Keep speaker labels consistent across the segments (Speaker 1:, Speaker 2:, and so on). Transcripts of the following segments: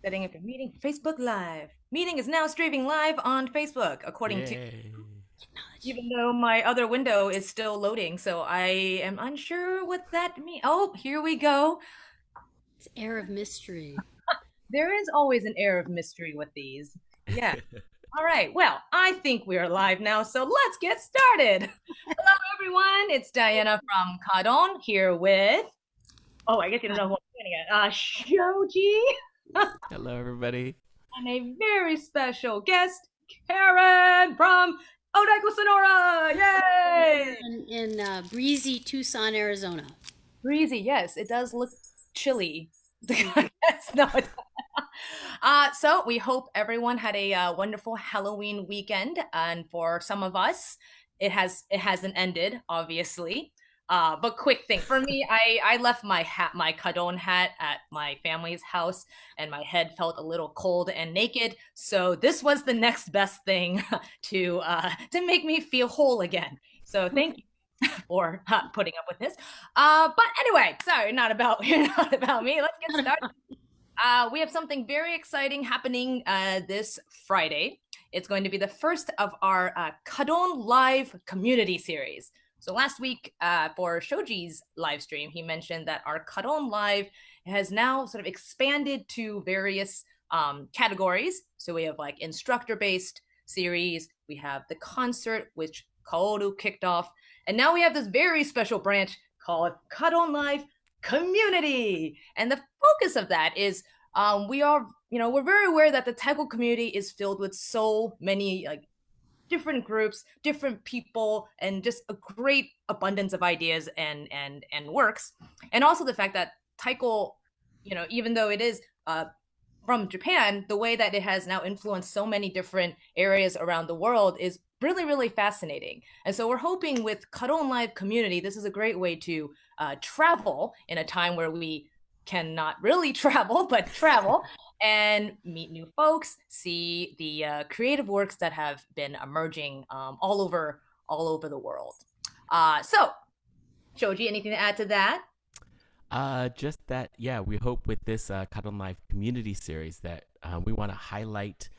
Speaker 1: Setting up your meeting. Facebook Live. Meeting is now streaming live on Facebook, according to,
Speaker 2: Yay.
Speaker 1: even though my other window is still loading. So I am unsure what that means. Oh, here we go.
Speaker 3: It's air of mystery.
Speaker 1: There is always an air of mystery with these. Yeah. All right. Well, I think we are live now, so let's get started. Hello, everyone. It's Diana from kaDON here with. Oh, I guess you don't know who I'm pointing at. Shoji.
Speaker 2: Hello, everybody.
Speaker 1: And a very special guest, Karen from Odaiko Sonora. Yay!
Speaker 3: In breezy Tucson, Arizona.
Speaker 1: Breezy, yes, it does look chilly. No, so we hope everyone had a wonderful Halloween weekend, and for some of us, it hasn't ended, obviously. But quick thing for me, I left my kaDON hat at my family's house, and my head felt a little cold and naked. So this was the next best thing to make me feel whole again. So thank you for putting up with this. But anyway, sorry, not about me. Let's get started. We have something very exciting happening this Friday. It's going to be the first of our kaDON Live community series. So last week for Shoji's live stream, he mentioned that our kaDON Live has now sort of expanded to various categories. So we have like instructor-based series, we have the concert, which Kaoru kicked off, and now we have this very special branch called kaDON Live Community. And the focus of that is we're very aware that the Taiko community is filled with so many like different groups, different people, and just a great abundance of ideas and works. And also the fact that Taiko, even though it is from Japan, the way that it has now influenced so many different areas around the world is really, really fascinating. And so we're hoping with kaDON Live Community, this is a great way to travel in a time where we cannot really travel, but travel and meet new folks, see the creative works that have been emerging all over the world. So, Shoji, anything to add to that?
Speaker 2: Just that, yeah, we hope with this kaDON Live community series that we want to highlight,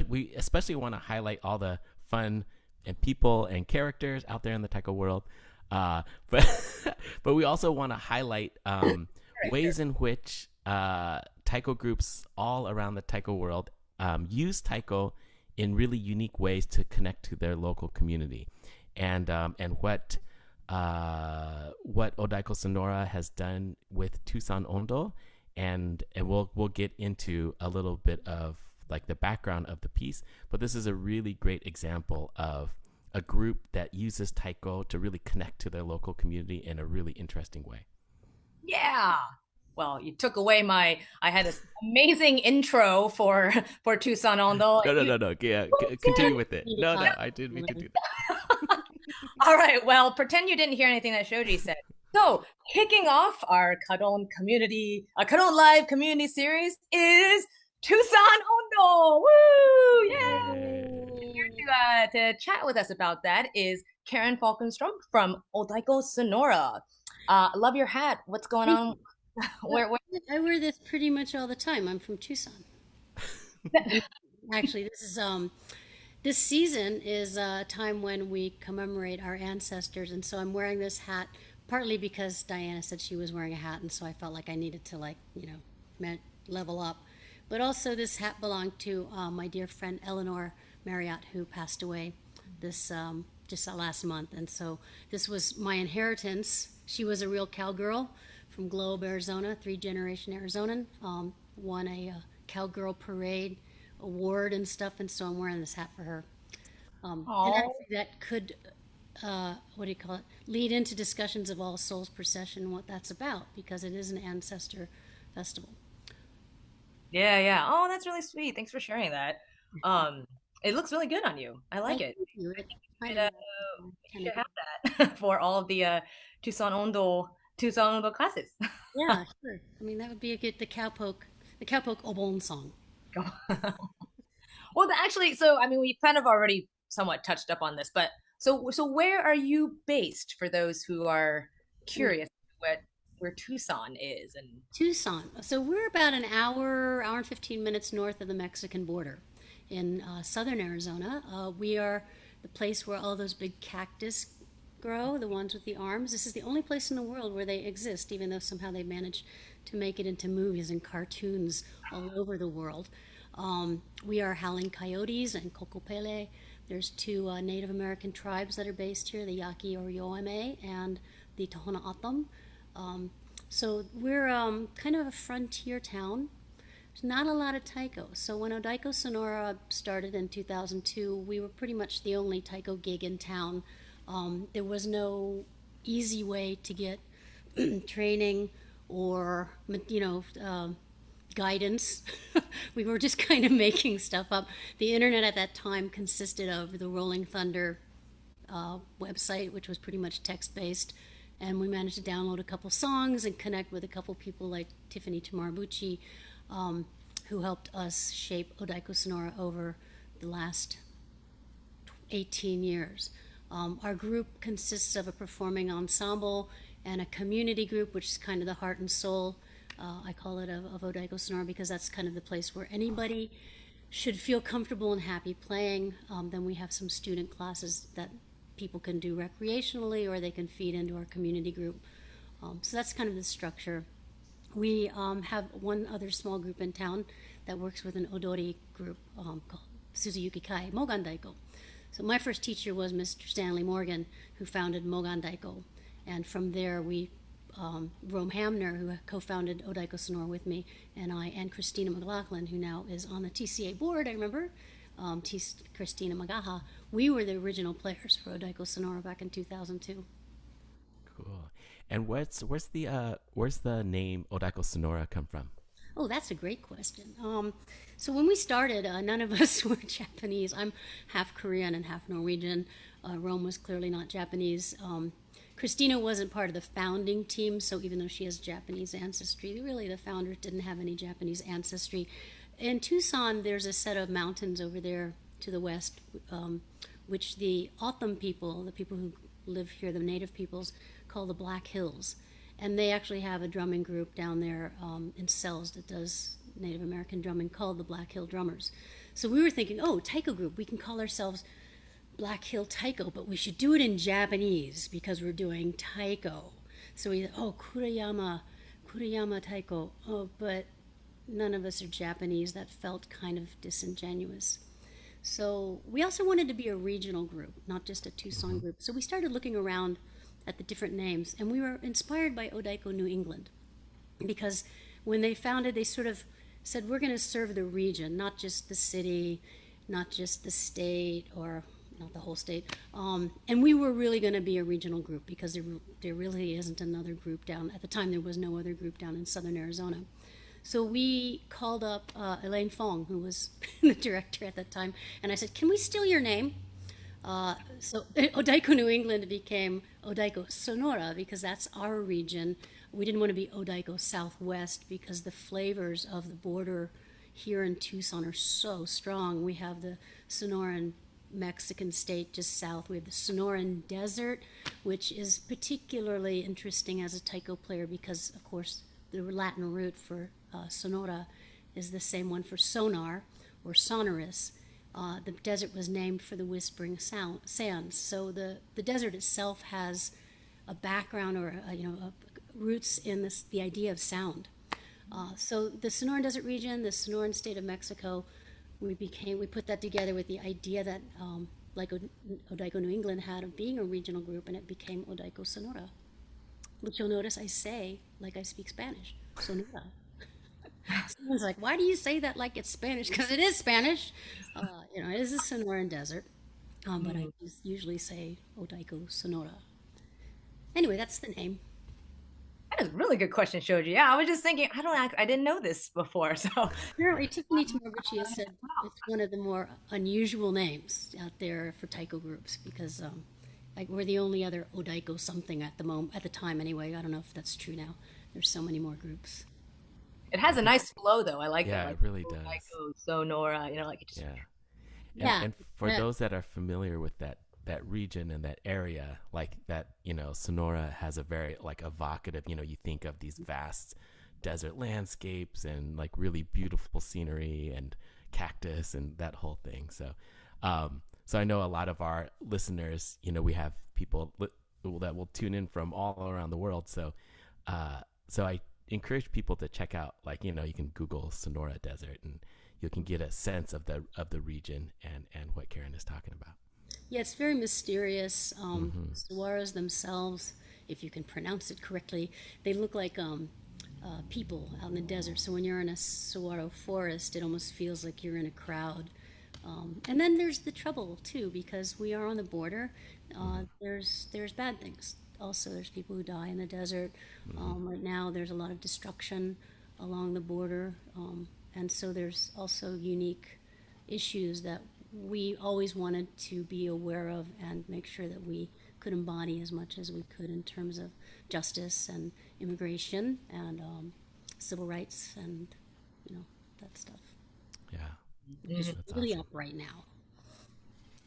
Speaker 2: we especially want to highlight all the fun and people and characters out there in the Taiko world. But but we also want to highlight ways in which Taiko groups all around the Taiko world use Taiko in really unique ways to connect to their local community, and what Odaiko Sonora has done with Tucson Ondo, and we'll get into a little bit of like the background of the piece. But this is a really great example of a group that uses Taiko to really connect to their local community in a really interesting way.
Speaker 1: Yeah. Well, you took away I had this amazing intro for Tucson Ondo.
Speaker 2: No. Yeah, continue with it. No, I didn't mean to do that.
Speaker 1: All right. Well, pretend you didn't hear anything that Shoji said. So, kicking off our kaDON Live community series is Tucson Ondo. Woo! Yay! Here to chat with us about that is Karen Falkenstrom from Odaiko Sonora. Love your hat. What's going on? Where?
Speaker 3: I wear this pretty much all the time. I'm from Tucson. Actually, this season is a time when we commemorate our ancestors, and so I'm wearing this hat partly because Diana said she was wearing a hat, and so I felt like I needed to level up. But also, this hat belonged to my dear friend Eleanor Marriott, who passed away this just last month, and so this was my inheritance. She was a real cowgirl from Globe, Arizona, 3-generation Arizonan. Won a cowgirl parade award and stuff, and so I'm wearing this hat for her. And actually that could, lead into discussions of All Souls Procession and what that's about, because it is an ancestor festival.
Speaker 1: Yeah. Oh, that's really sweet. Thanks for sharing that. It looks really good on you. I like it.
Speaker 3: You
Speaker 1: should have that for all of the Tucson Ondo classes.
Speaker 3: Yeah, sure. I mean, that would be the cowpoke obon song.
Speaker 1: Well, actually, so I mean, we kind of already somewhat touched up on this, but so where are you based for those who are curious where Tucson is. And
Speaker 3: Tucson. So we're about an hour and 15 minutes north of the Mexican border in southern Arizona. We are the place where all those big cactus grow, the ones with the arms. This is the only place in the world where they exist, even though somehow they managed to make it into movies and cartoons all over the world. We are howling coyotes and kokopele. There's two Native American tribes that are based here, the Yaqui or Yoeme and the Tohono O'odham. So we're kind of a frontier town. There's not a lot of taiko. So when Odaiko Sonora started in 2002, we were pretty much the only taiko gig in town. There was no easy way to get training or, guidance. We were just kind of making stuff up. The internet at that time consisted of the Rolling Thunder website, which was pretty much text-based, and we managed to download a couple songs and connect with a couple people like Tiffany Tamarabuchi, who helped us shape Odaiko Sonora over the last 18 years. Our group consists of a performing ensemble and a community group, which is kind of the heart and soul, I call it, of Odaiko Sonora, because that's kind of the place where anybody should feel comfortable and happy playing. Then we have some student classes that people can do recreationally, or they can feed into our community group. So that's kind of the structure. We have one other small group in town that works with an odori group called Suzuyuki Kai, Mogan Daiko. So my first teacher was Mr. Stanley Morgan, who founded Mogan Daiko. And from there, Rome Hamner, who co-founded Odaiko Sonora with me, and I, and Christina McLaughlin, who now is on the TCA board, I remember, Christina Magaha, we were the original players for Odaiko Sonora back in 2002.
Speaker 2: Cool. And where's the name Odaiko Sonora come from?
Speaker 3: Oh, that's a great question. So when we started, none of us were Japanese. I'm half Korean and half Norwegian. Rome was clearly not Japanese. Christina wasn't part of the founding team, so even though she has Japanese ancestry, really the founders didn't have any Japanese ancestry. In Tucson, there's a set of mountains over there to the west, which the O'odham people, the people who live here, the native peoples, call the Black Hills. And they actually have a drumming group down there in Sells that does Native American drumming called the Black Hill Drummers. So we were thinking, oh, Taiko group, we can call ourselves Black Hill Taiko, but we should do it in Japanese because we're doing Taiko. So we, Kurayama Taiko. Oh, but none of us are Japanese. That felt kind of disingenuous. So we also wanted to be a regional group, not just a Tucson group. So we started looking around at the different names, and we were inspired by Odaiko New England, because when they founded, they sort of said, we're going to serve the region, not just the city, not just the state, or not the whole state. And we were really going to be a regional group, because there really isn't another group down. At the time, there was no other group down in southern Arizona. So we called up Elaine Fong, who was the director at that time, and I said, can we steal your name? So Odaiko New England became Odaiko Sonora, because that's our region. We didn't want to be Odaiko Southwest, because the flavors of the border here in Tucson are so strong. We have the Sonoran Mexican state just south. We have the Sonoran Desert, which is particularly interesting as a taiko player because, of course, the Latin root for Sonora is the same one for sonar or sonorous. The desert was named for the whispering sands. So the desert itself has a background or roots in the idea of sound. So the Sonoran Desert region, the Sonoran state of Mexico, we put that together with the idea that like Odaiko New England had of being a regional group, and it became Odaiko Sonora, which you'll notice I say like I speak Spanish, Sonora. Someone's like, why do you say that like it's Spanish? Because it is Spanish. It is a Sonoran Desert, but I usually say Odaiko Sonora. Anyway, that's the name.
Speaker 1: That is a really good question, Shoji. Yeah, I was just thinking, I didn't know this before. So
Speaker 3: apparently, Tiffany Tamarabuchi has said it's one of the more unusual names out there for taiko groups, because we're the only other Odaiko something at the time anyway. I don't know if that's true now. There's so many more groups.
Speaker 1: It has a nice flow, though. I like
Speaker 2: yeah,
Speaker 1: that.
Speaker 2: It really does.
Speaker 1: Odaiko Sonora, like it just.
Speaker 2: Yeah. And for those that are familiar with that that region and that area, like that, Sonora has a very like evocative, you think of these vast desert landscapes and like really beautiful scenery and cactus and that whole thing. So I know a lot of our listeners, we have people that will tune in from all around the world. So I encourage people to check out, like, you can Google Sonora Desert and you can get a sense of the region and what Karen is talking about.
Speaker 3: Yeah, it's very mysterious. Saguaros themselves, if you can pronounce it correctly, they look like people out in the desert. So when you're in a saguaro forest, it almost feels like you're in a crowd. And then there's the trouble too, because we are on the border. There's bad things. Also, there's people who die in the desert. Right now, there's a lot of destruction along the border, and so there's also unique issues that we always wanted to be aware of and make sure that we could embody as much as we could in terms of justice and immigration and civil rights and that stuff.
Speaker 2: Yeah,
Speaker 3: It's
Speaker 2: that's
Speaker 3: really
Speaker 2: awesome.
Speaker 3: up right now.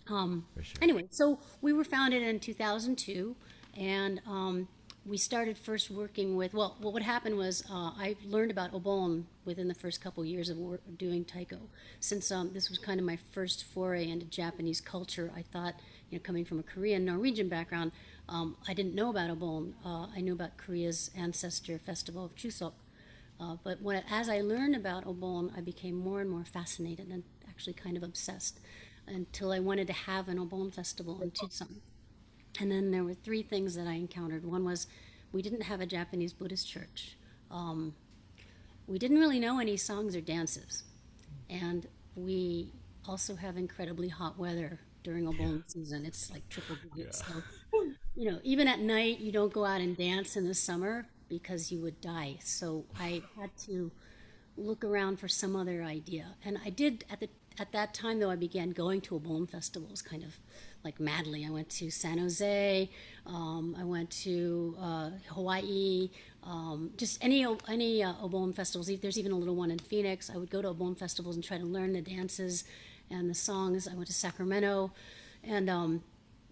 Speaker 2: For sure.
Speaker 3: Anyway, so we were founded in 2002, and we started first working with, well, what happened was I learned about Obon within the first couple years of doing Taiko. Since this was kind of my first foray into Japanese culture, I thought, coming from a Korean, Norwegian background, I didn't know about Obon. I knew about Korea's ancestor festival of Chuseok. But as I learned about Obon, I became more and more fascinated and actually kind of obsessed until I wanted to have an Obon festival in Tucson. And then there were three things that I encountered. One was we didn't have a Japanese Buddhist church. We didn't really know any songs or dances. And we also have incredibly hot weather during Obon season. It's like triple digits. So, even at night, you don't go out and dance in the summer because you would die. So I had to look around for some other idea. And I did at that time, though, I began going to Obon festivals kind of like madly. I went to San Jose, I went to Hawaii, just any Obon festivals. There's even a little one in Phoenix. I would go to Obon festivals and try to learn the dances and the songs. I went to Sacramento, and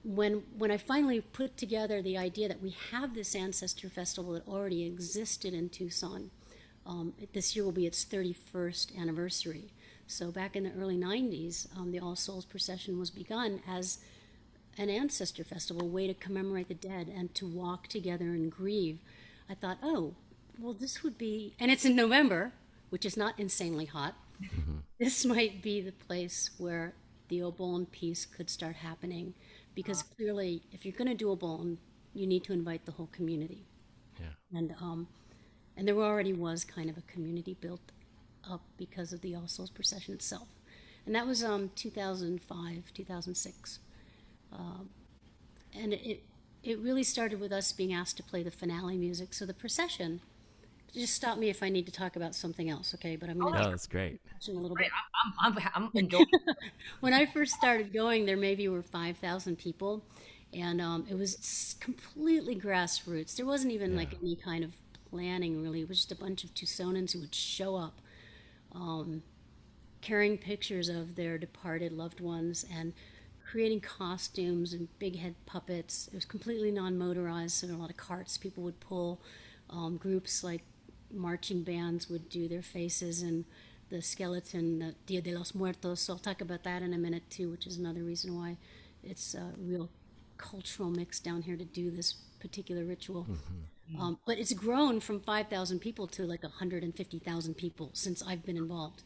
Speaker 3: when I finally put together the idea that we have this ancestor festival that already existed in Tucson, this year will be its 31st anniversary. So back in the early 90s, the All Souls Procession was begun as an ancestor festival, a way to commemorate the dead and to walk together and grieve. I thought, oh, well, this would be, and it's in November, which is not insanely hot. This might be the place where the Obon piece could start happening, because clearly, if you're going to do Obon, you need to invite the whole community.
Speaker 2: Yeah.
Speaker 3: And there already was kind of a community built up because of the All Souls Procession itself. And that was 2005, 2006. And it really started with us being asked to play the finale music. So the procession, just stop me if I need to talk about something else, okay? But I'm going to
Speaker 2: That's great.
Speaker 3: a little bit.
Speaker 1: I'm enjoying.
Speaker 3: When I first started going, there maybe were 5,000 people, and it was completely grassroots. There wasn't even like any kind of planning, really. It was just a bunch of Tucsonans who would show up carrying pictures of their departed loved ones and creating costumes and big head puppets. It was completely non-motorized, so there were a lot of carts people would pull. Groups like marching bands would do their faces, and the skeleton, the Dia de los Muertos. So I'll talk about that in a minute too, which is another reason why it's a real cultural mix down here to do this particular ritual. But it's grown from 5,000 people to like 150,000 people since I've been involved.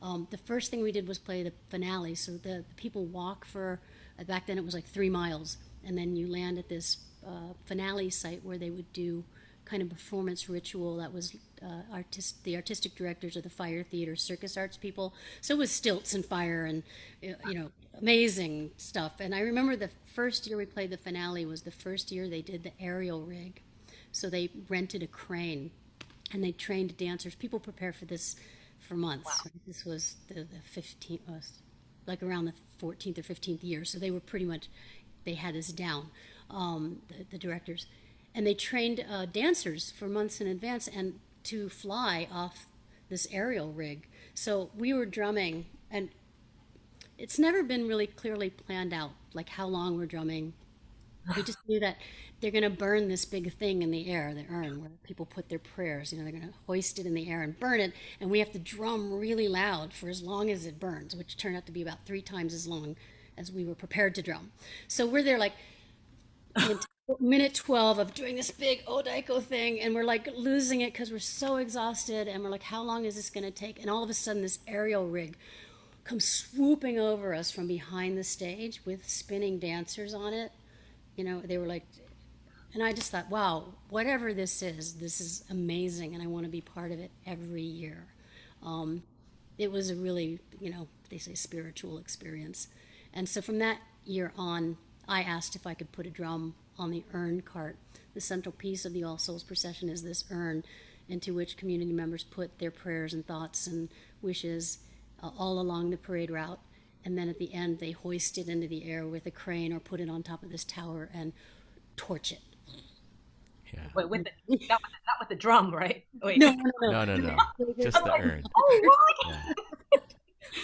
Speaker 3: The first thing we did was play the finale. So the people walk for, back then it was like 3 miles, and then you land at this finale site where they would do kind of performance ritual that was the artistic directors of the Fire Theater circus arts people. So it was stilts and fire and, amazing stuff. And I remember the first year we played the finale was the first year they did the aerial rig. So they rented a crane and they trained dancers. People prepare for this for months. Wow. This was the 15th, like around the 14th or 15th year. So they were pretty much, they had this down, the directors. And they trained dancers for months in advance and to fly off this aerial rig. So we were drumming, and it's never been really clearly planned out, like how long we're drumming. We just knew that they're going to burn this big thing in the air, the urn, where people put their prayers. They're going to hoist it in the air and burn it, and we have to drum really loud for as long as it burns, which turned out to be about 3 times as long as we were prepared to drum. So we're there like in minute 12 of doing this big Odaiko thing, and we're like losing it because we're so exhausted, and we're like, how long is this going to take? And all of a sudden, this aerial rig comes swooping over us from behind the stage with spinning dancers on it. They were like, and I just thought, wow, whatever this is amazing, and I want to be part of it every year. It was a really, they say spiritual experience. And so from that year on, I asked if I could put a drum on the urn cart. The central piece of the All Souls Procession is this urn into which community members put their prayers and thoughts and wishes all along the parade route. And then at the end, they hoist it into the air with a crane or put it on top of this tower and torch it.
Speaker 2: Yeah.
Speaker 1: Wait, not with the drum, right? Wait.
Speaker 3: No.
Speaker 2: No. Just the urn.
Speaker 1: Oh, really?
Speaker 2: Yeah.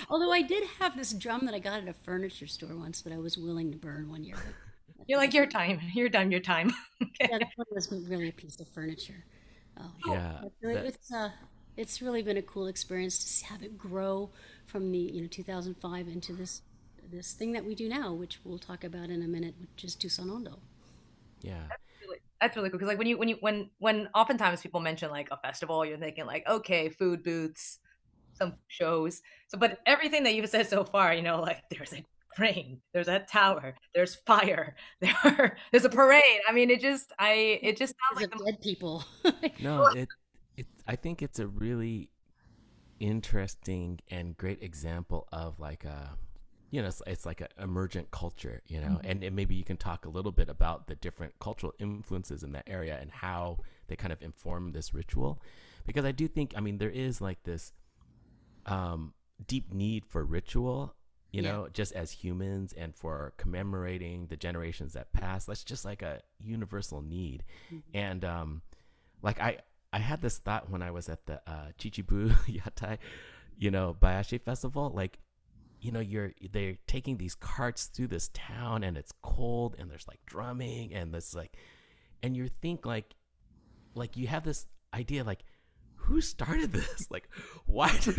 Speaker 3: Although I did have this drum that I got at a furniture store once that I was willing to burn one year.
Speaker 1: You're like, your time. You're done. Your time. Okay.
Speaker 3: Yeah, that one was really a piece of furniture.
Speaker 2: Yeah.
Speaker 3: It's really been a cool experience to have it grow from the 2005 into this thing that we do now, which we'll talk about in a minute, which is Tucson Ondo.
Speaker 2: Yeah.
Speaker 1: That's really cool because like when oftentimes people mention like a festival, you're thinking like, okay, food booths, some shows. So, but everything that you've said so far, like there's a crane, there's a tower, there's fire, there's a parade. I mean, it just sounds like
Speaker 3: Of dead people.
Speaker 2: No, I think it's a really interesting and great example of like a, it's like an emergent culture, and maybe you can talk a little bit about the different cultural influences in that area and how they kind of inform this ritual, because I do think, I mean, there is like this deep need for ritual, just as humans, and for commemorating the generations that passed. That's just like a universal need. And like I had this thought when I was at the Chichibu Yatai, Bayashi Festival. Like, they're taking these carts through this town, and it's cold, and there's like drumming, and this like, and you think like you have this idea like, who started this? Like, why did,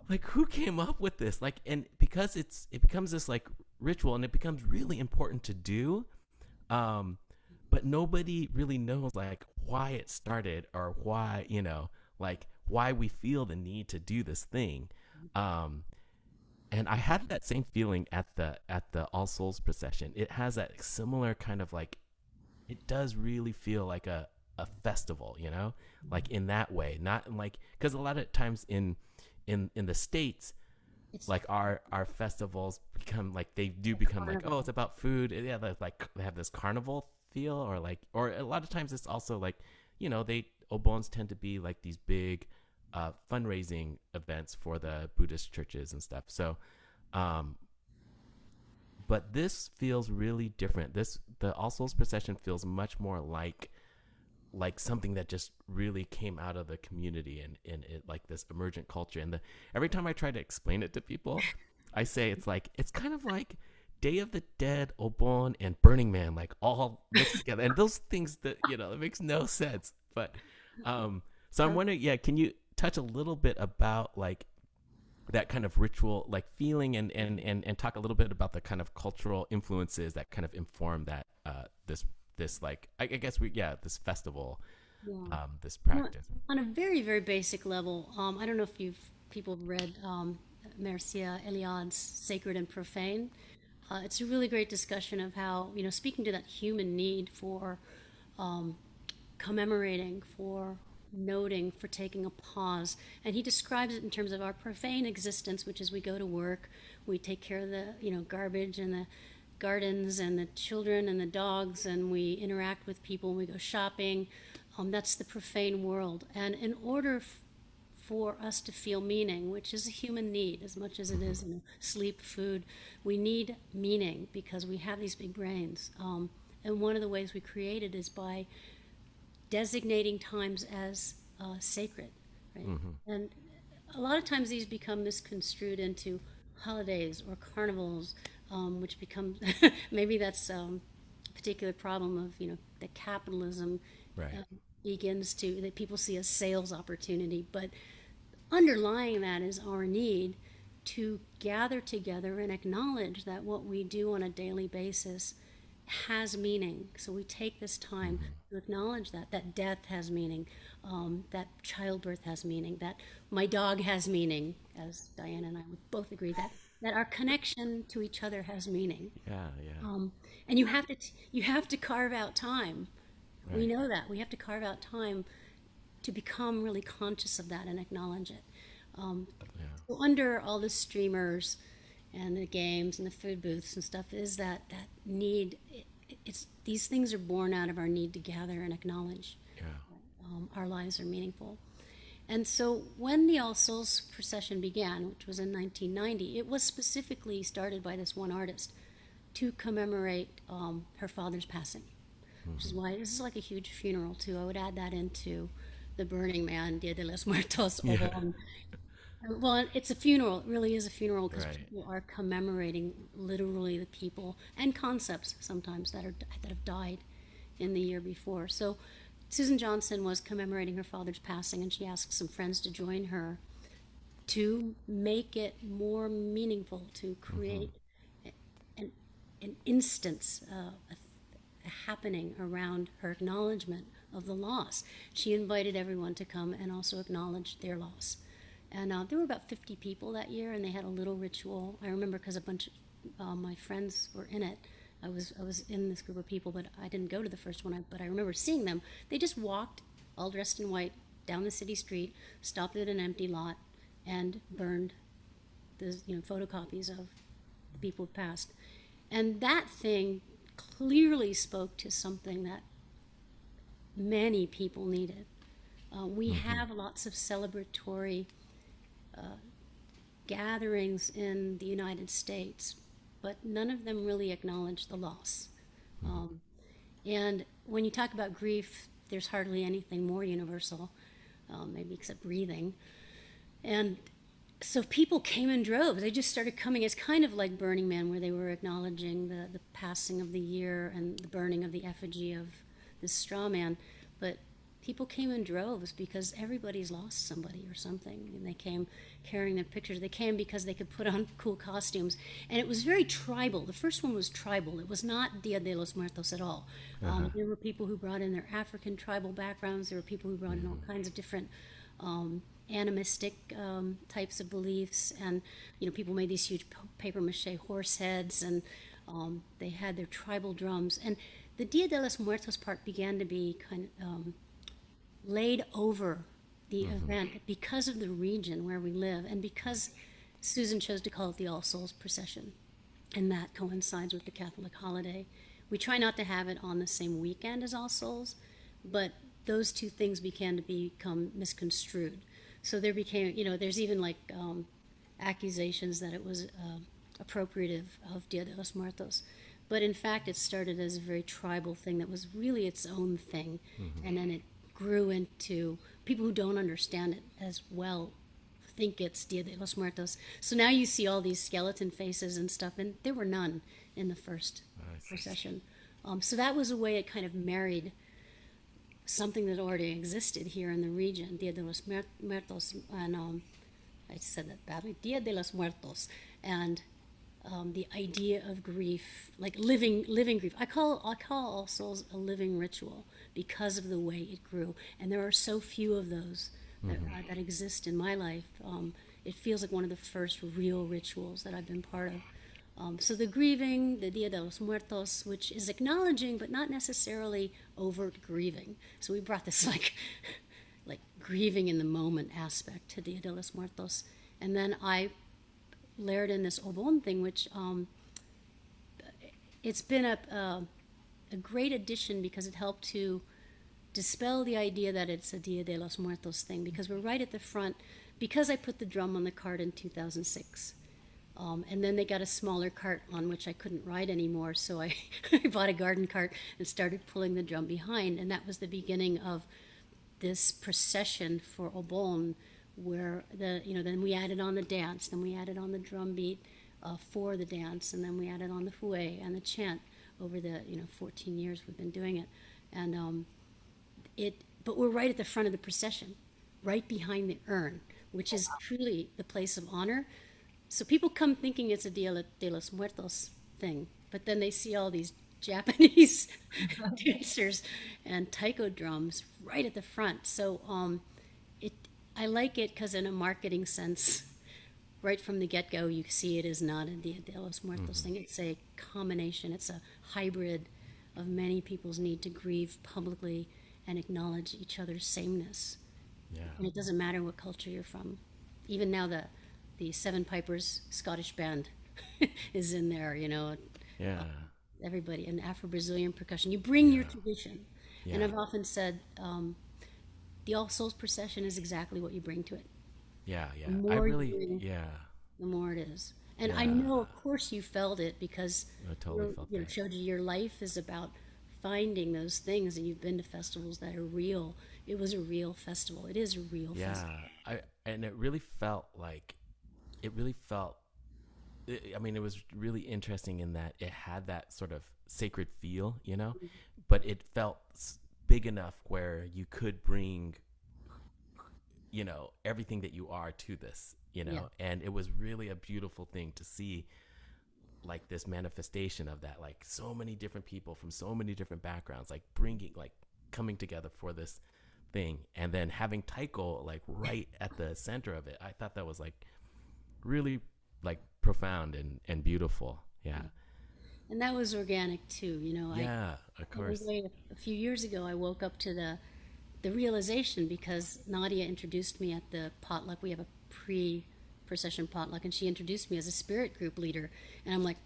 Speaker 2: like, who came up with this? Like, and because it becomes this like ritual, and it becomes really important to do, but nobody really knows like why it started, or why, like why we feel the need to do this thing. And I had that same feeling at the All Souls Procession. It has that similar kind of like, it does really feel like a festival, like in that way, not like, because a lot of times in the States, it's like our festivals become like, they do become like, oh, it's about food. Yeah, they have this carnival feel, or a lot of times it's also like, obons tend to be like these big fundraising events for the Buddhist churches and stuff. So, but this feels really different. The All Souls Procession feels much more like something that just really came out of the community, and it like this emergent culture. And every time I try to explain it to people, I say it's kind of like Day of the Dead, Obon, and Burning Man, like all mixed together. And those things that, it makes no sense. But so I'm wondering, can you touch a little bit about like that kind of ritual like feeling, and talk a little bit about the kind of cultural influences that kind of inform that this like, I guess this festival, this practice.
Speaker 3: On a very, very basic level, I don't know if people read Mircea Eliade's Sacred and Profane. It's a really great discussion of how, speaking to that human need for commemorating, for noting, for taking a pause. And he describes it in terms of our profane existence, which is we go to work, we take care of the garbage and the gardens and the children and the dogs, and we interact with people, and we go shopping. That's the profane world. And in order for us to feel meaning, which is a human need as much as it is sleep, food, we need meaning because we have these big brains. And one of the ways we create it is by designating times as sacred, right? And a lot of times these become misconstrued into holidays or carnivals, which becomes maybe that's a particular problem of that capitalism
Speaker 2: Right.
Speaker 3: begins to that people see as sales opportunity, but underlying that is our need to gather together and acknowledge that what we do on a daily basis has meaning. So we take this time to acknowledge that death has meaning, that childbirth has meaning, that my dog has meaning, as Diana and I would both agree that our connection to each other has meaning.
Speaker 2: Yeah. Yeah.
Speaker 3: And you have to carve out time. We
Speaker 2: Right.
Speaker 3: know that we have to carve out time to become really conscious of that and acknowledge it.
Speaker 2: Yeah.
Speaker 3: So under all the streamers and the games and the food booths and stuff is that need. It's these things are born out of our need to gather and acknowledge
Speaker 2: Yeah.
Speaker 3: our lives are meaningful. And so when the All Souls Procession began, which was in 1990, it was specifically started by this one artist to commemorate her father's passing, which is why this is like a huge funeral too. I would add that into the Burning Man, Dia de los Muertos.
Speaker 2: Yeah.
Speaker 3: Well, it's a funeral. It really is a funeral because
Speaker 2: Right.
Speaker 3: people are commemorating literally the people and concepts sometimes that have died in the year before. So Susan Johnson was commemorating her father's passing, and she asked some friends to join her to make it more meaningful, to create an, an instance, a happening around her acknowledgement of the loss. She invited everyone to come and also acknowledge their loss. And there were about 50 people that year, and they had a little ritual. I remember because a bunch of my friends were in it. I was in this group of people, but I didn't go to the first one. But I remember seeing them. They just walked, all dressed in white, down the city street, stopped at an empty lot, and burned the photocopies of the people who passed. And that thing clearly spoke to something that many people needed. We have lots of celebratory gatherings in the United States, but none of them really acknowledge the loss. And when you talk about grief, there's hardly anything more universal, maybe except breathing. And so people came in droves. They just started coming. It's kind of like Burning Man, where they were acknowledging the passing of the year and the burning of the effigy of this straw man. But people came in droves because everybody's lost somebody or something. And they came carrying their pictures. They came because they could put on cool costumes. And it was very tribal. The first one was tribal. It was not Dia de los Muertos at all. There were people who brought in their African tribal backgrounds. There were people who brought in all kinds of different animistic types of beliefs, and people made these huge paper mache horse heads, and they had their tribal drums. And the Dia de los Muertos part began to be kind of laid over the event because of the region where we live, and because Susan chose to call it the All Souls Procession, and that coincides with the Catholic holiday. We try not to have it on the same weekend as All Souls, but those two things began to become misconstrued. So there became, there's even like accusations that it was appropriative of Dia de los Muertos. But in fact, it started as a very tribal thing that was really its own thing. And then it grew into people who don't understand it as well think it's Dia de los Muertos. So now you see all these skeleton faces and stuff, and there were none in the first procession. So that was a way it kind of married something that already existed here in the region, Dia de los Muertos, and I said that badly, Dia de los Muertos, and the idea of grief, like living grief. I call All Souls a living ritual because of the way it grew, and there are so few of those that exist in my life. It feels like one of the first real rituals that I've been part of. So the grieving, the Dia de los Muertos, which is acknowledging but not necessarily overt grieving. So we brought this like grieving in the moment aspect to Dia de los Muertos. And then I layered in this Obon thing, which it's been a great addition because it helped to dispel the idea that it's a Dia de los Muertos thing, because we're right at the front, because I put the drum on the cart in 2006. And then they got a smaller cart on which I couldn't ride anymore, so I bought a garden cart and started pulling the drum behind, and that was the beginning of this procession for Obon, where then we added on the dance, then we added on the drum beat for the dance, and then we added on the fue and the chant over the 14 years we've been doing it, and but we're right at the front of the procession, right behind the urn, which is truly the place of honor. So people come thinking it's a Dia de los Muertos thing, but then they see all these Japanese dancers and taiko drums right at the front. So I like it because in a marketing sense, right from the get-go, you see it is not a Dia de los Muertos thing. It's a combination. It's a hybrid of many people's need to grieve publicly and acknowledge each other's sameness.
Speaker 2: Yeah.
Speaker 3: And it doesn't matter what culture you're from. Even now, the Seven Pipers Scottish band is in there.
Speaker 2: Yeah.
Speaker 3: Everybody, and Afro-Brazilian percussion. You bring your tradition.
Speaker 2: Yeah.
Speaker 3: And I've often said the All Souls Procession is exactly what you bring to it.
Speaker 2: Yeah.
Speaker 3: The more
Speaker 2: I really,
Speaker 3: you bring,
Speaker 2: yeah.
Speaker 3: the more it is. And I
Speaker 2: Yeah.
Speaker 3: know, of course, you felt it because
Speaker 2: I totally felt that.
Speaker 3: Shoji, your life is about finding those things, and you've been to festivals that are real. It was a real festival. It is a real festival.
Speaker 2: And it really felt like, I mean, it was really interesting in that it had that sort of sacred feel, but it felt big enough where you could bring, everything that you are to this, and it was really a beautiful thing to see, like this manifestation of that, like so many different people from so many different backgrounds, like coming together for this thing, and then having Taiko like right at the center of it. I thought that was like really like profound and beautiful. Yeah.
Speaker 3: And that was organic too,
Speaker 2: Of course.
Speaker 3: A few years ago, I woke up to the realization because Nadia introduced me at the potluck. We have a pre-procession potluck, and she introduced me as a spirit group leader. And I'm like,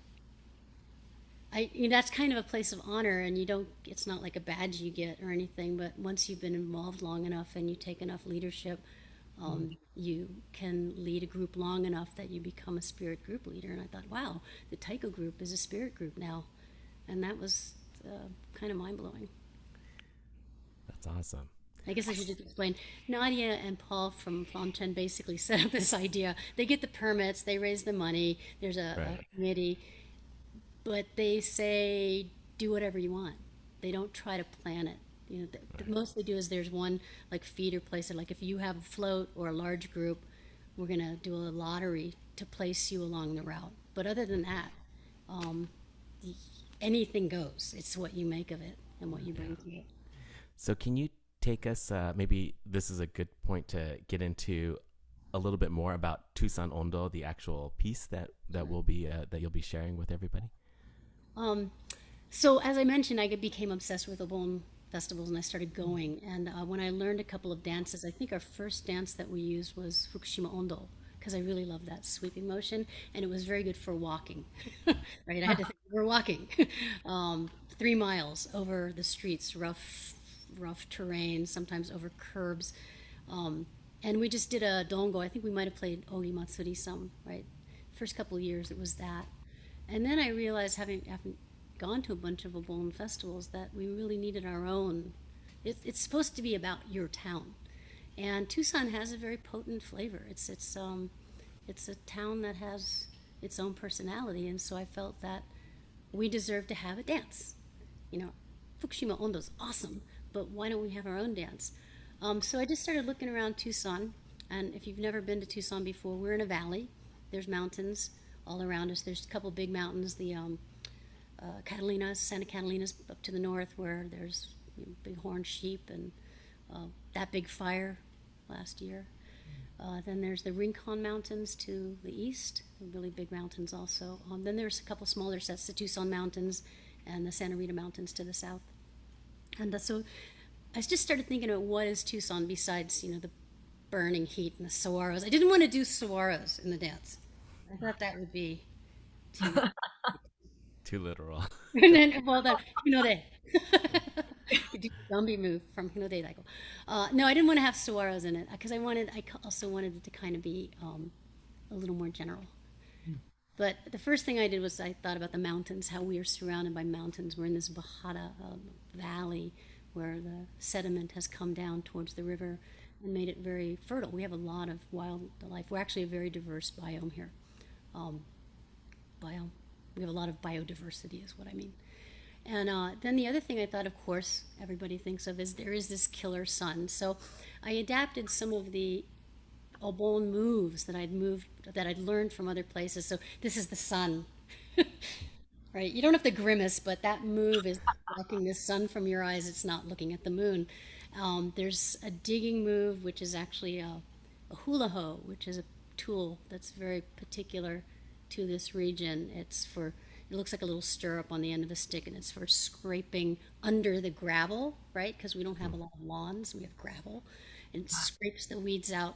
Speaker 3: that's kind of a place of honor, and it's not like a badge you get or anything, but once you've been involved long enough and you take enough leadership, you can lead a group long enough that you become a spirit group leader. And I thought, wow, the Taiko group is a spirit group now. And that was kind of mind-blowing.
Speaker 2: That's awesome.
Speaker 3: I guess I should just explain. Nadia and Paul from Fomchen basically set up this idea. They get the permits, they raise the money, there's a committee, but they say, do whatever you want. They don't try to plan it. The most they do is there's one like feeder place. Like if you have a float or a large group, we're going to do a lottery to place you along the route. But other than that, anything goes. It's what you make of it and what you bring to it.
Speaker 2: So can you take us, maybe this is a good point to get into a little bit more about Tucson Ondo, the actual piece that will be that you'll be sharing with everybody?
Speaker 3: So as I mentioned, I became obsessed with Obon festivals, and I started going. And when I learned a couple of dances, I think our first dance that we used was Fukushima Ondo, because I really love that sweeping motion, and it was very good for walking. Right? I had to think, we're walking 3 miles over the streets, rough terrain, sometimes over curbs. And we just did a dongo. I think we might have played Ogi Matsuri some, right? First couple of years, it was that. And then I realized, having gone to a bunch of Obon festivals, that we really needed our own. It's supposed to be about your town. And Tucson has a very potent flavor. It's a town that has its own personality, and so I felt that we deserve to have a dance. Fukushima Ondo's awesome, but why don't we have our own dance? So I just started looking around Tucson, and if you've never been to Tucson before, we're in a valley. There's mountains all around us. There's a couple big mountains, the Santa Catalina's up to the north, where there's bighorn sheep and that big fire last year. Then there's the Rincon Mountains to the east, really big mountains also. Then there's a couple smaller sets, the Tucson Mountains and the Santa Rita Mountains to the south. And so I just started thinking about what is Tucson besides, the burning heat and the saguaros. I didn't want to do saguaros in the dance. I thought that would be
Speaker 2: too literal.
Speaker 3: And then, well, the Hinode. Gumby move from Hinode Taiko. No, I didn't want to have saguaros in it because I also wanted it to kind of be a little more general. But the first thing I did was I thought about the mountains, how we are surrounded by mountains. We're in this Bajada valley where the sediment has come down towards the river. and made it very fertile. We have a lot of wildlife. We're actually a very diverse biome here. Um, biome. We have a lot of biodiversity, is what I mean. And then the other thing I thought, of course, everybody thinks of is there is this killer sun. So I adapted some of the Obon moves that I'd learned from other places. So this is the sun, right? You don't have to grimace, but that move is blocking the sun from your eyes. It's not looking at the moon. There's a digging move, which is actually a hula hoe, which is a tool that's very particular to this region. It looks like a little stirrup on the end of a stick, and it's for scraping under the gravel, right? Because we don't have a lot of lawns, we have gravel. And it scrapes the weeds out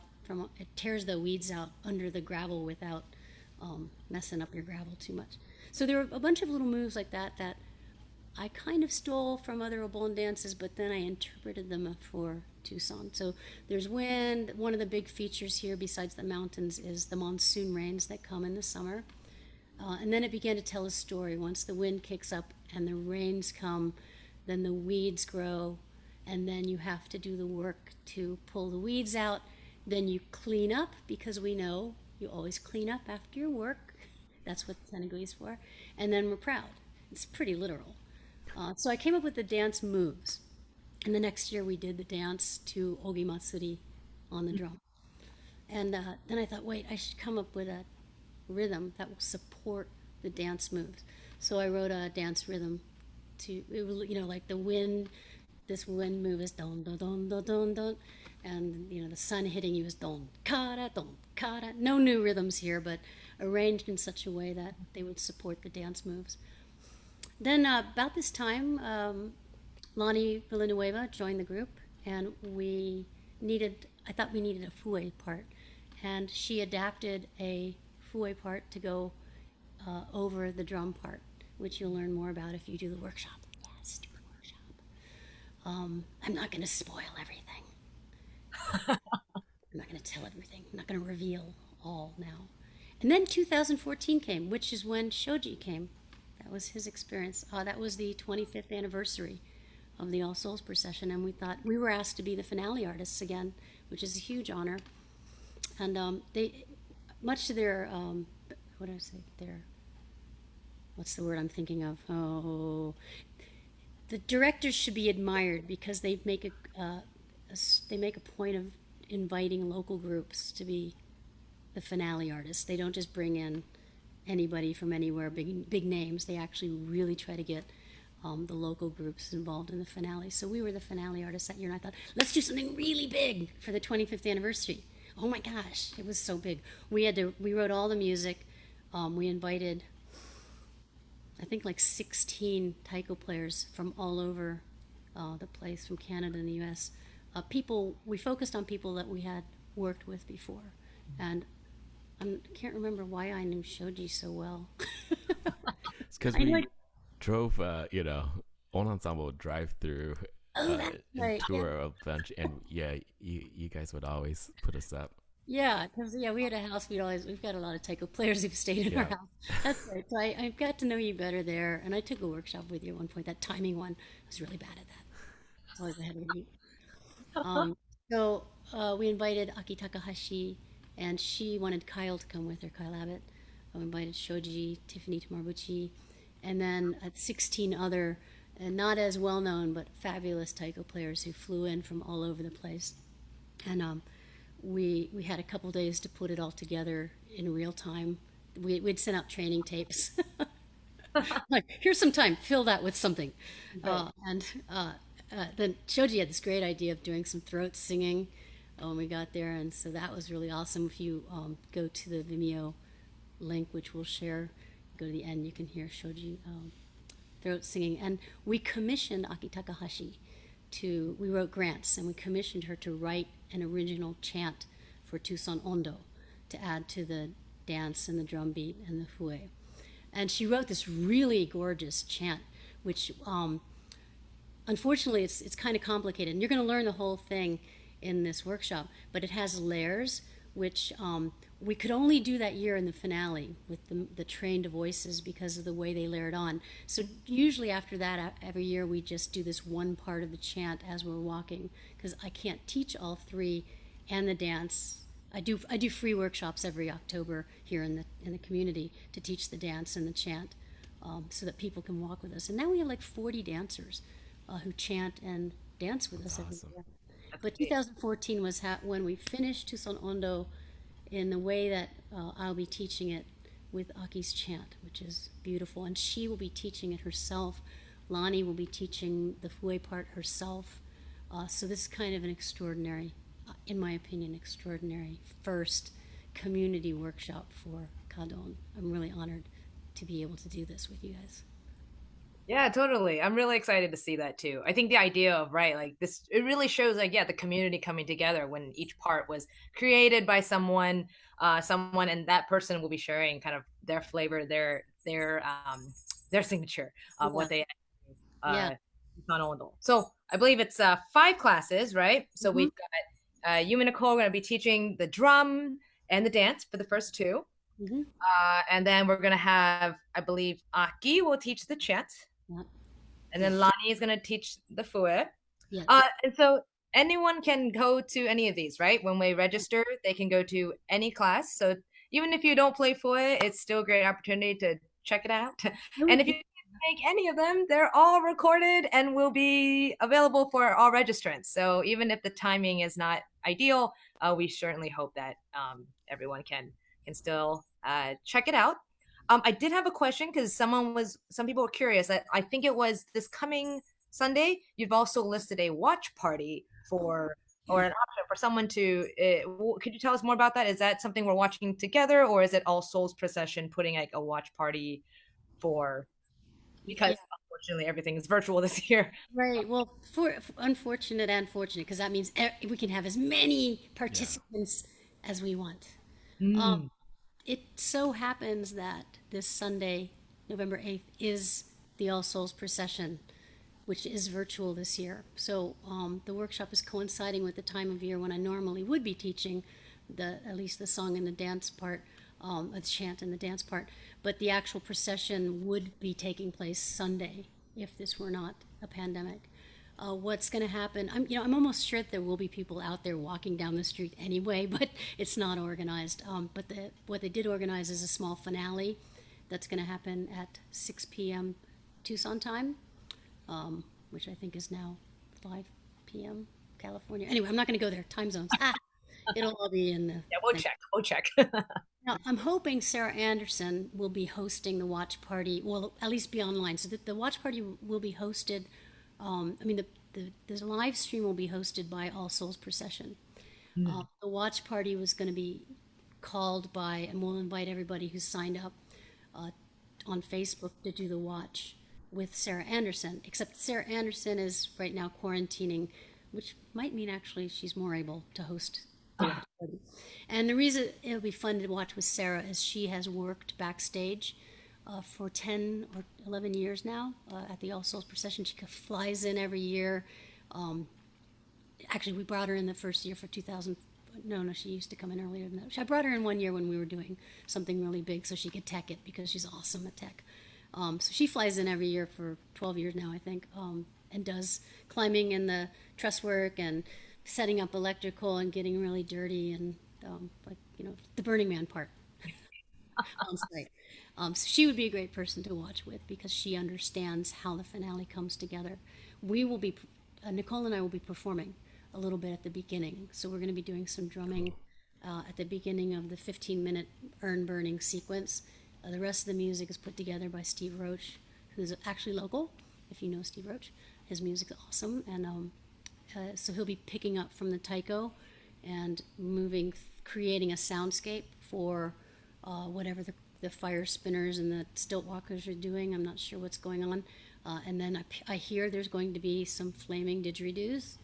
Speaker 3: it tears the weeds out under the gravel without messing up your gravel too much. So there were a bunch of little moves like that that I kind of stole from other Obon dances, but then I interpreted them for Tucson. So there's wind. One of the big features here, besides the mountains, is the monsoon rains that come in the summer. And then it began to tell a story. Once the wind kicks up and the rains come, then the weeds grow, and then you have to do the work to pull the weeds out. Then you clean up, because we know you always clean up after your work. That's what Senegal is for. And then we're proud. It's pretty literal. So I came up with the dance moves. And the next year we did the dance to Ogi Matsuri on the drum. And then I thought, wait, I should come up with a rhythm that will support the dance moves. So I wrote a dance rhythm like the wind. This wind move is don don don don don don, and the sun hitting you is don kara don kara. No new rhythms here, but arranged in such a way that they would support the dance moves. Then about this time, Lonnie Villanueva joined the group, and I thought we needed a fue part, and she adapted a fue part to go over the drum part, which you'll learn more about if you do the workshop. Yes, do the workshop. I'm not going to spoil everything. I'm not going to tell everything. I'm not going to reveal all now. And then 2014 came, which is when Shoji came. That was his experience. That was the 25th anniversary of the All Souls Procession, and we were asked to be the finale artists again, which is a huge honor. And they, much to their, what's the word I'm thinking of? Oh, the directors should be admired because they make a point of inviting local groups to be the finale artists. They don't just bring in anybody from anywhere, big names. They actually really try to get the local groups involved in the finale. So we were the finale artists that year, and I thought, let's do something really big for the 25th anniversary. Oh my gosh, it was so big. We wrote all the music. We invited, I think, like 16 taiko players from all over the place, from Canada and the U.S. We focused on people that we had worked with before, and I can't remember why I knew Shoji so well.
Speaker 2: It's because we drove, On Ensemble drive through
Speaker 3: That's right.
Speaker 2: tour a bunch, and you guys would always put us up.
Speaker 3: Yeah, because we had a house. We've got a lot of taiko players who've stayed in our house. That's right. So I got to know you better there, and I took a workshop with you at one point. That timing one, I was really bad at that. I was always ahead of the beat. So we invited Aki Takahashi, and she wanted Kyle to come with her, Kyle Abbott. We invited Shoji, Tiffany Tamabuchi, and then 16 other, not as well known but fabulous taiko players who flew in from all over the place. And we had a couple days to put it all together in real time. We'd send out training tapes. Like, here's some time, fill that with something. And then Shoji had this great idea of doing some throat singing when we got there, and so that was really awesome. If you go to the Vimeo link, which we'll share, go to the end, you can hear Shoji throat singing. And we commissioned Aki Takahashi we wrote grants, and we commissioned her to write an original chant for Tucson Ondo to add to the dance and the drum beat and the fue. And she wrote this really gorgeous chant, which unfortunately it's kind of complicated. And you're going to learn the whole thing in this workshop, but it has layers, which we could only do that year in the finale with the trained voices because of the way they layered on. So usually after that, every year we just do this one part of the chant as we're walking, because I can't teach all three and the dance. I do free workshops every October here in the community to teach the dance and the chant, so that people can walk with us. And now we have like 40 dancers who chant and dance with us every
Speaker 2: Awesome.
Speaker 3: year.
Speaker 1: That's
Speaker 3: But
Speaker 1: great.
Speaker 3: 2014 was when we finished Tucson Ondo in the way that I'll be teaching it with Aki's chant, which is beautiful. And she will be teaching it herself. Lonnie will be teaching the Fue part herself. So this is kind of an extraordinary, in my opinion, extraordinary first community workshop for kaDON. I'm really honored to be able to do this with you guys.
Speaker 1: Yeah, totally. I'm really excited to see that too. I think the idea of, right, like this, it really shows like, yeah, the community coming together when each part was created by someone, and that person will be sharing kind of their flavor, their signature of
Speaker 3: Yeah,
Speaker 1: what they
Speaker 3: yeah.
Speaker 1: uh Tucson Ondo. So I believe it's 5 classes, right? So
Speaker 3: Hmm.
Speaker 1: we've got you and Nicole are going to be teaching the drum and the dance for the first two.
Speaker 3: Hmm.
Speaker 1: And then we're going to have, I believe, Aki will teach the chant,
Speaker 3: Yeah,
Speaker 1: and
Speaker 3: yeah,
Speaker 1: then Lonnie is going to teach the fue.
Speaker 3: yeah.
Speaker 1: And so anyone can go to any of these, right? When we register, they can go to any class. So even if you don't play fue, it's still a great opportunity to check it out.
Speaker 3: I
Speaker 1: And
Speaker 3: would,
Speaker 1: if you make any of them, they're all recorded and will be available for all registrants. So even if the timing is not ideal, we certainly hope that everyone can still check it out. I did have a question because some people were curious. I think it was this coming Sunday. You've also listed a watch party for, or an option for someone to. Could you tell us more about that? Is that something we're watching together, or is it All Souls Procession putting like a watch party for?
Speaker 3: yeah.
Speaker 1: Because unfortunately everything is virtual this year.
Speaker 3: Right. Well, for unfortunate and fortunate, because that means we can have as many
Speaker 2: Yeah.
Speaker 3: participants as we want. Um,
Speaker 1: Mm.
Speaker 3: it so happens that this Sunday, November 8th, is the All Souls Procession, which is virtual this year. So the workshop is coinciding with the time of year when I normally would be teaching at least the song and the dance part, the chant and the dance part. But the actual procession would be taking place Sunday if this were not a pandemic. What's going to happen? I'm almost sure that there will be people out there walking down the street anyway, but it's not organized. But what they did organize is a small finale that's going to happen at 6 p.m. Tucson time, which I think is now 5 p.m. California. Anyway, I'm not going to go there. Time zones. It'll all be in the
Speaker 1: Yeah, we'll
Speaker 3: thing.
Speaker 1: check. We'll check.
Speaker 3: Now, I'm hoping Sarah Anderson will be hosting the watch party. Well, at least be online. So the watch party will be hosted. I mean, the live stream will be hosted by All Souls Procession.
Speaker 1: Mm.
Speaker 3: The watch party was going to be called by, and we'll invite everybody who's signed up uh, on Facebook to do the watch with Sarah Anderson. Except Sarah Anderson is right now quarantining, which might mean actually she's more able to host the watch party. And the reason it'll be fun to watch with Sarah is she has worked backstage for 10 or 11 years now at the All Souls Procession. She flies in every year. Um, Actually, we brought her in the first year for 2000. No, she used to come in earlier than that. I brought her in one year when we were doing something really big so she could tech it because she's awesome at tech. So she flies in every year for 12 years now, I think, and does climbing and the truss work and setting up electrical and getting really dirty and like the Burning Man part on site. So she would be a great person to watch with because she understands how the finale comes together. We will be, Nicole and I will be performing a little bit at the beginning. So we're going to be doing some drumming at the beginning of the 15-minute urn burning sequence. The rest of the music is put together by Steve Roach, who's actually local, if you know Steve Roach. His music's awesome. And so he'll be picking up from the Taiko and creating a soundscape for whatever the fire spinners and the stilt walkers are doing. I'm not sure what's going on. And then I hear there's going to be some flaming didgeridoos.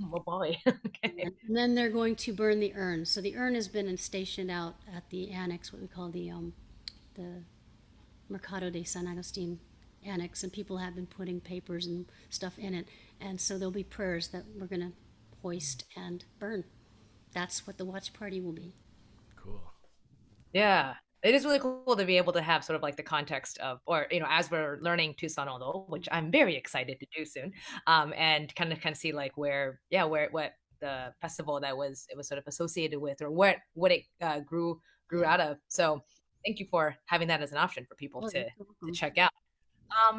Speaker 1: Oh boy. Okay.
Speaker 3: And then they're going to burn the urn. So the urn has been stationed out at the annex, what we call the Mercado de San Agustin annex, and people have been putting papers and stuff in it. And so there'll be prayers that we're going to hoist and burn. That's what the watch party will be.
Speaker 2: Cool.
Speaker 1: Yeah. It is really cool to be able to have sort of like the context of, or as we're learning Tucson Ondo, which I'm very excited to do soon, and kind of see like where what the festival that it was sort of associated with, or what it grew out of. So thank you for having that as an option for people to check out.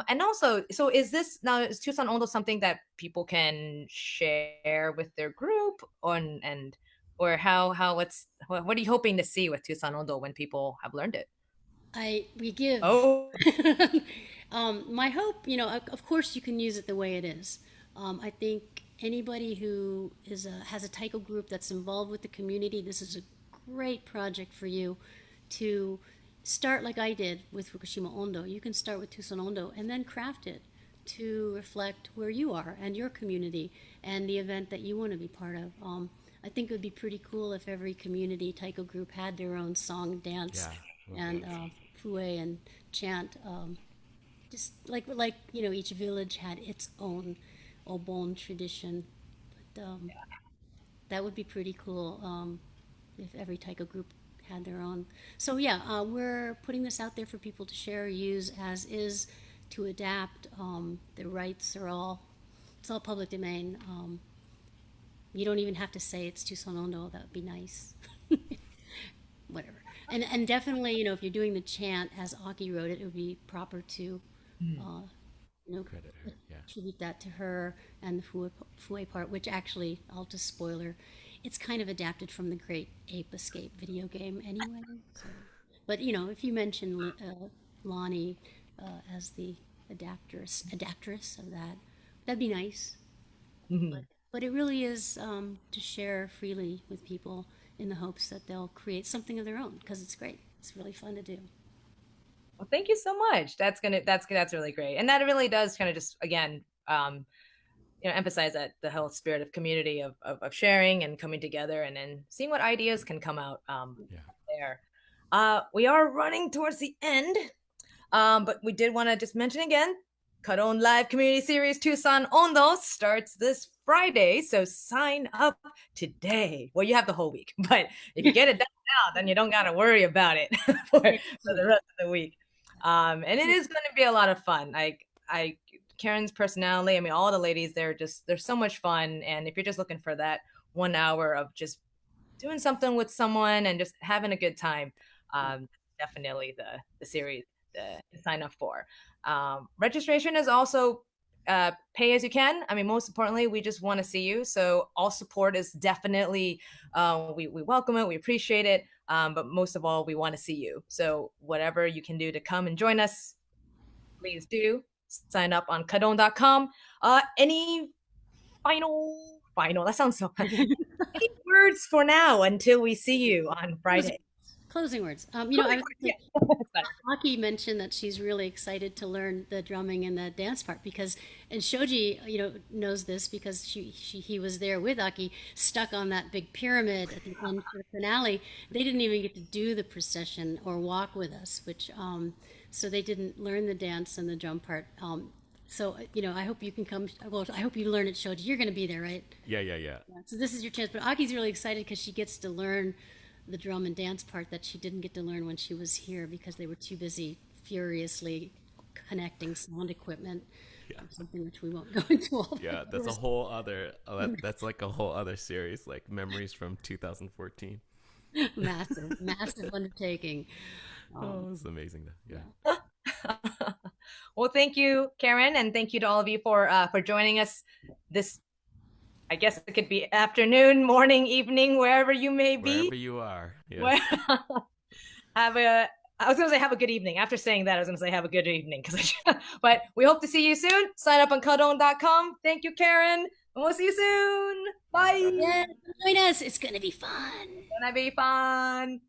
Speaker 1: And also, so is Tucson Ondo something that people can share with their group on, and or what are you hoping to see with Tucson Ondo when people have learned it?
Speaker 3: We give.
Speaker 1: Oh,
Speaker 3: My hope, of course, you can use it the way it is. I think anybody who has a Taiko group that's involved with the community, this is a great project for you to start like I did with Fukushima Ondo. You can start with Tucson Ondo and then craft it to reflect where you are and your community and the event that you want to be part of. I think it would be pretty cool if every community Taiko group had their own song, dance, and fue and chant. Just like each village had its own obon tradition. But that would be pretty cool if every Taiko group had their own. So yeah, we're putting this out there for people to share, use as is, to adapt. The rights are it's all public domain. You don't even have to say it's Tucson Ondo. That would be nice. Whatever. And definitely, if you're doing the chant as Aki wrote it, it would be proper to,
Speaker 2: Credit her. Yeah.
Speaker 3: tribute that to her, and the fue part, which actually, I'll just spoiler, it's kind of adapted from the Great Ape Escape video game anyway. So. But if you mention Lonnie as the adaptress of that, that'd be nice. But it really is to share freely with people in the hopes that they'll create something of their own, because it's great. It's really fun to do.
Speaker 1: well, thank you so much. That's really great, and that really does kind of just again, emphasize that the whole spirit of community of sharing and coming together, and then seeing what ideas can come out there. We are running towards the end, but we did want to just mention again, kaDON Live Community Series Tucson Ondo starts this Friday, so sign up today. Well, you have the whole week, but if you get it done now, then you don't got to worry about it for the rest of the week. And it is going to be a lot of fun. Karen's personality, I mean, all the ladies, they're so much fun. And if you're just looking for that 1 hour of just doing something with someone and just having a good time, definitely the series to sign up for. Registration is also pay as you can. I mean, most importantly, we just want to see you. So all support is definitely, we welcome it, we appreciate it. But most of all, we want to see you. So whatever you can do to come and join us, please do. Sign up on kaDON.com. Any final, that sounds so any words for now until we see you on Friday?
Speaker 3: Closing words. Aki mentioned that she's really excited to learn the drumming and the dance part and Shoji, knows this because he was there with Aki, stuck on that big pyramid at the end for the finale. They didn't even get to do the procession or walk with us, which so they didn't learn the dance and the drum part. So I hope you can come. Well, I hope you learn it, Shoji. You're going to be there, right?
Speaker 2: Yeah.
Speaker 3: So this is your chance. But Aki's really excited because she gets to learn the drum and dance part that she didn't get to learn when she was here because they were too busy furiously connecting sound equipment. Yeah. Something which we won't go into all.
Speaker 2: Yeah, that's a whole other. That's like a whole other series, like memories from 2014.
Speaker 3: massive undertaking.
Speaker 2: It was amazing though. Yeah.
Speaker 1: Well, thank you, Karen, and thank you to all of you for joining us this. I guess it could be afternoon, morning, evening, wherever you may be.
Speaker 2: Wherever you are. Yeah.
Speaker 1: I was going to say have a good evening. After saying that, I was going to say have a good evening. But we hope to see you soon. Sign up on kaDON.com. Thank you, Karen. And we'll see you soon. Bye.
Speaker 3: Yeah, join us. It's going to be fun.
Speaker 1: It's going to be fun.